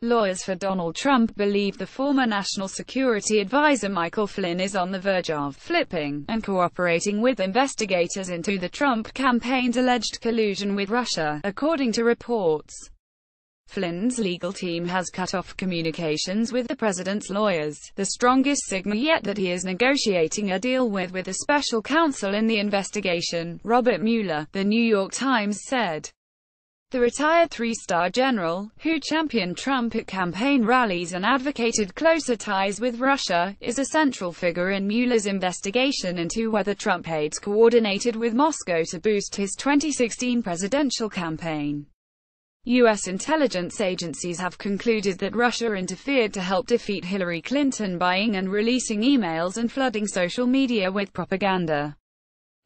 Lawyers for Donald Trump believe the former National Security Advisor Michael Flynn is on the verge of flipping and cooperating with investigators into the Trump campaign's alleged collusion with Russia, according to reports. Flynn's legal team has cut off communications with the president's lawyers, the strongest signal yet that he is negotiating a deal with a special counsel in the investigation, Robert Mueller, the New York Times said. The retired three-star general, who championed Trump at campaign rallies and advocated closer ties with Russia, is a central figure in Mueller's investigation into whether Trump aides coordinated with Moscow to boost his 2016 presidential campaign. U.S. intelligence agencies have concluded that Russia interfered to help defeat Hillary Clinton, buying and releasing emails and flooding social media with propaganda.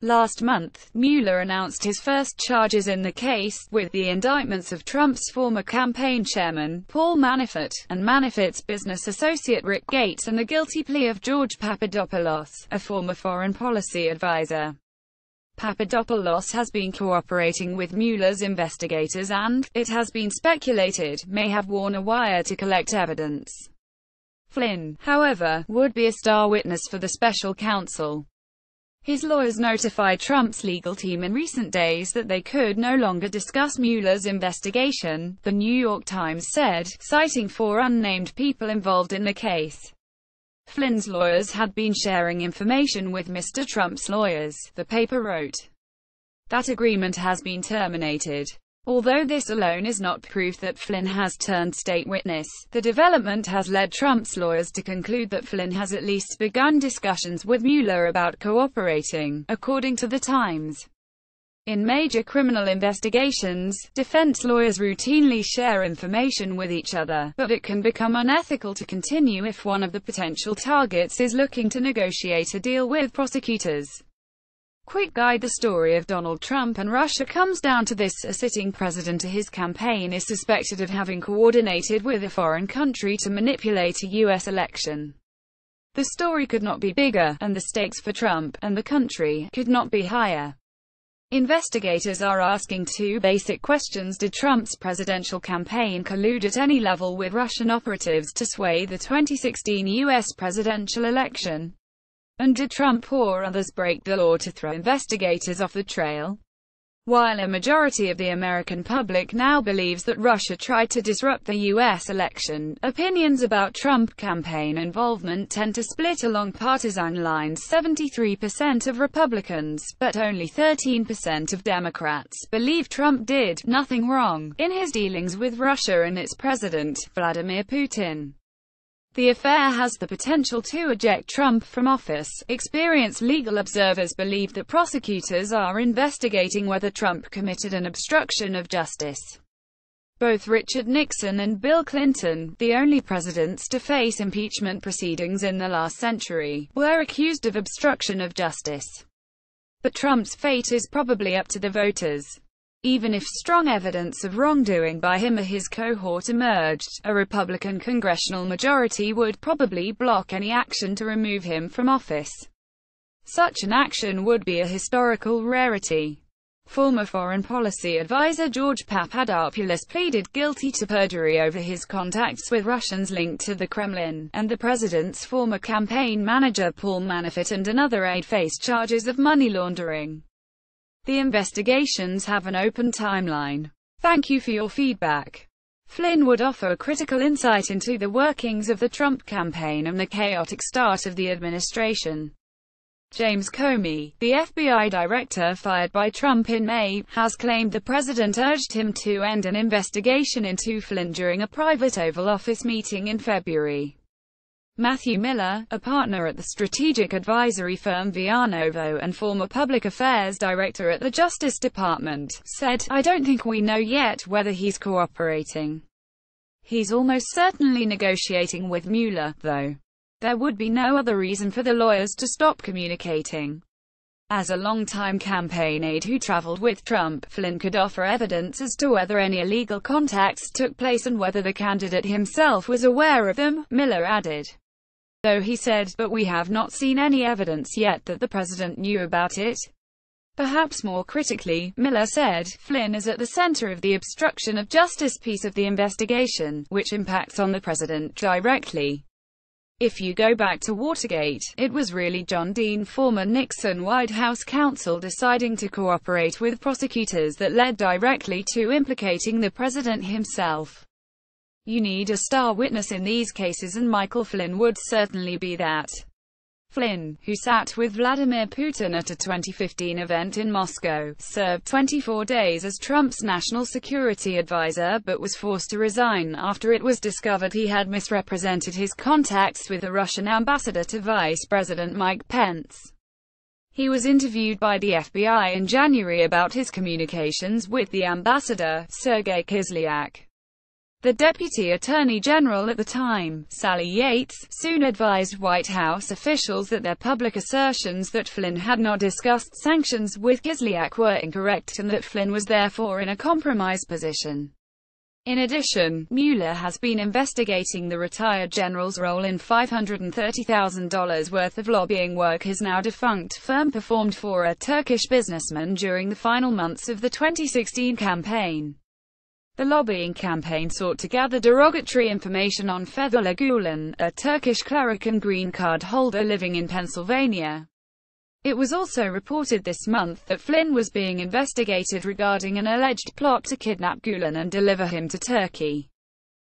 Last month, Mueller announced his first charges in the case, with the indictments of Trump's former campaign chairman, Paul Manafort, and Manafort's business associate Rick Gates, and the guilty plea of George Papadopoulos, a former foreign policy advisor. Papadopoulos has been cooperating with Mueller's investigators and, it has been speculated, may have worn a wire to collect evidence. Flynn, however, would be a star witness for the special counsel. His lawyers notified Trump's legal team in recent days that they could no longer discuss Mueller's investigation, the New York Times said, citing 4 unnamed people involved in the case. Flynn's lawyers had been sharing information with Mr. Trump's lawyers, the paper wrote. That agreement has been terminated. Although this alone is not proof that Flynn has turned state witness, the development has led Trump's lawyers to conclude that Flynn has at least begun discussions with Mueller about cooperating, according to the Times. In major criminal investigations, defense lawyers routinely share information with each other, but it can become unethical to continue if one of the potential targets is looking to negotiate a deal with prosecutors. Quick guide: the story of Donald Trump and Russia comes down to this: a sitting president of his campaign is suspected of having coordinated with a foreign country to manipulate a U.S. election. The story could not be bigger, and the stakes for Trump and the country could not be higher. Investigators are asking 2 basic questions. Did Trump's presidential campaign collude at any level with Russian operatives to sway the 2016 U.S. presidential election? And did Trump or others break the law to throw investigators off the trail? While a majority of the American public now believes that Russia tried to disrupt the U.S. election, opinions about Trump campaign involvement tend to split along partisan lines. 73% of Republicans, but only 13% of Democrats, believe Trump did nothing wrong in his dealings with Russia and its president, Vladimir Putin. The affair has the potential to eject Trump from office. Experienced legal observers believe that prosecutors are investigating whether Trump committed an obstruction of justice. Both Richard Nixon and Bill Clinton, the only presidents to face impeachment proceedings in the last century, were accused of obstruction of justice. But Trump's fate is probably up to the voters. Even if strong evidence of wrongdoing by him or his cohort emerged, a Republican congressional majority would probably block any action to remove him from office. Such an action would be a historical rarity. Former foreign policy advisor George Papadopoulos pleaded guilty to perjury over his contacts with Russians linked to the Kremlin, and the president's former campaign manager Paul Manafort and another aide faced charges of money laundering. The investigations have an open timeline. Thank you for your feedback. Flynn would offer a critical insight into the workings of the Trump campaign and the chaotic start of the administration. James Comey, the FBI director fired by Trump in May, has claimed the president urged him to end an investigation into Flynn during a private Oval Office meeting in February. Matthew Miller, a partner at the strategic advisory firm Vianovo and former public affairs director at the Justice Department, said, "I don't think we know yet whether he's cooperating. He's almost certainly negotiating with Mueller, though. There would be no other reason for the lawyers to stop communicating." As a longtime campaign aide who traveled with Trump, Flynn could offer evidence as to whether any illegal contacts took place and whether the candidate himself was aware of them, Miller added. Though he said, "But we have not seen any evidence yet that the president knew about it." Perhaps more critically, Miller said, Flynn is at the center of the obstruction of justice piece of the investigation, which impacts on the president directly. If you go back to Watergate, it was really John Dean, former Nixon White House counsel, deciding to cooperate with prosecutors that led directly to implicating the president himself. You need a star witness in these cases, and Michael Flynn would certainly be that. Flynn, who sat with Vladimir Putin at a 2015 event in Moscow, served 24 days as Trump's national security advisor but was forced to resign after it was discovered he had misrepresented his contacts with the Russian ambassador to Vice President Mike Pence. He was interviewed by the FBI in January about his communications with the ambassador, Sergei Kislyak. The Deputy Attorney General at the time, Sally Yates, soon advised White House officials that their public assertions that Flynn had not discussed sanctions with Kislyak were incorrect and that Flynn was therefore in a compromised position. In addition, Mueller has been investigating the retired general's role in $530,000 worth of lobbying work his now defunct firm performed for a Turkish businessman during the final months of the 2016 campaign. The lobbying campaign sought to gather derogatory information on Fethullah Gulen, a Turkish cleric and green card holder living in Pennsylvania. It was also reported this month that Flynn was being investigated regarding an alleged plot to kidnap Gulen and deliver him to Turkey.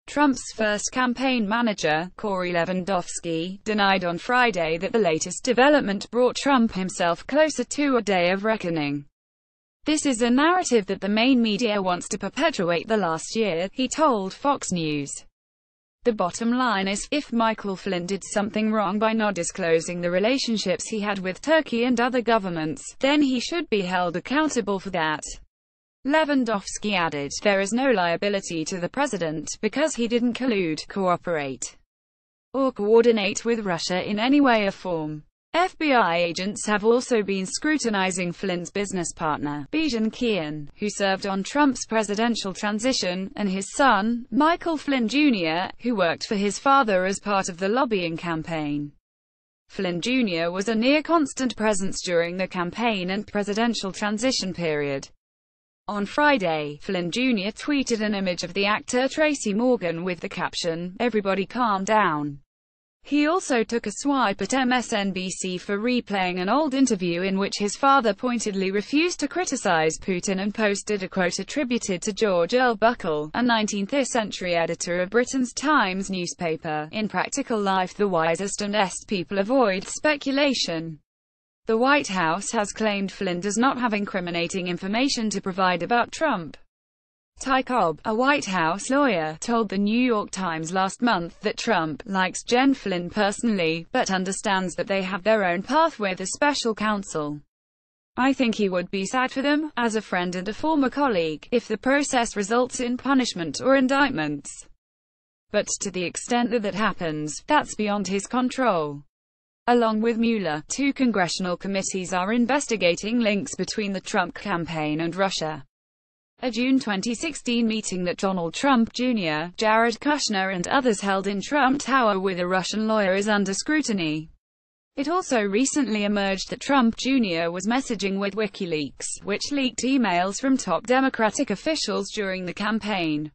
Trump's first campaign manager, Corey Lewandowski, denied on Friday that the latest development brought Trump himself closer to a day of reckoning. This is a narrative that the main media wants to perpetuate the last year, he told Fox News. The bottom line is, if Michael Flynn did something wrong by not disclosing the relationships he had with Turkey and other governments, then he should be held accountable for that. Lewandowski added, there is no liability to the president, because he didn't collude, cooperate, or coordinate with Russia in any way or form. FBI agents have also been scrutinizing Flynn's business partner, Bijan Kian, who served on Trump's presidential transition, and his son, Michael Flynn Jr., who worked for his father as part of the lobbying campaign. Flynn Jr. was a near-constant presence during the campaign and presidential transition period. On Friday, Flynn Jr. tweeted an image of the actor Tracy Morgan with the caption, "Everybody calm down." He also took a swipe at MSNBC for replaying an old interview in which his father pointedly refused to criticize Putin and posted a quote attributed to George Earl Buckle, a 19th-century editor of Britain's Times newspaper. In practical life, the wisest and best people avoid speculation. The White House has claimed Flynn does not have incriminating information to provide about Trump. Ty Cobb, a White House lawyer, told the New York Times last month that Trump likes Jen Flynn personally, but understands that they have their own path with a special counsel. I think he would be sad for them, as a friend and a former colleague, if the process results in punishment or indictments. But to the extent that that happens, that's beyond his control. Along with Mueller, 2 congressional committees are investigating links between the Trump campaign and Russia. A June 2016 meeting that Donald Trump Jr., Jared Kushner and others held in Trump Tower with a Russian lawyer is under scrutiny. It also recently emerged that Trump Jr. was messaging with WikiLeaks, which leaked emails from top Democratic officials during the campaign.